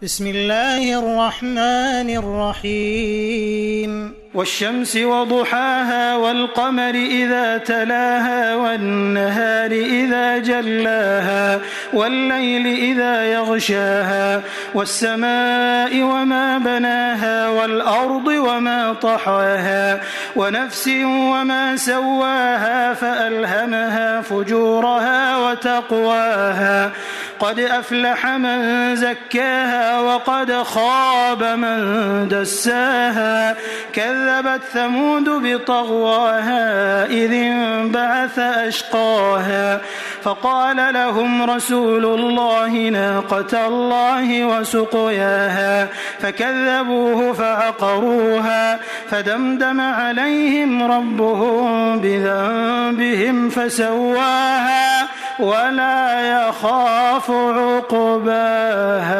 بسم الله الرحمن الرحيم والشمس وضحاها والقمر إذا تلاها والنهار إذا جلاها والليل إذا يغشاها والسماء وما بناها والأرض وما طحاها ونفس وما سواها فألهمها فجورها وتقواها قد أفلح من زكاها وقد خاب من دساها كذبت ثمود بطغواها إذ انبعث أشقاها فقال لهم رسول الله ناقة الله وسقياها فكذبوه فعقروها فدمدم عليهم ربهم بذنبهم فسواها ولا يخاف عقباها.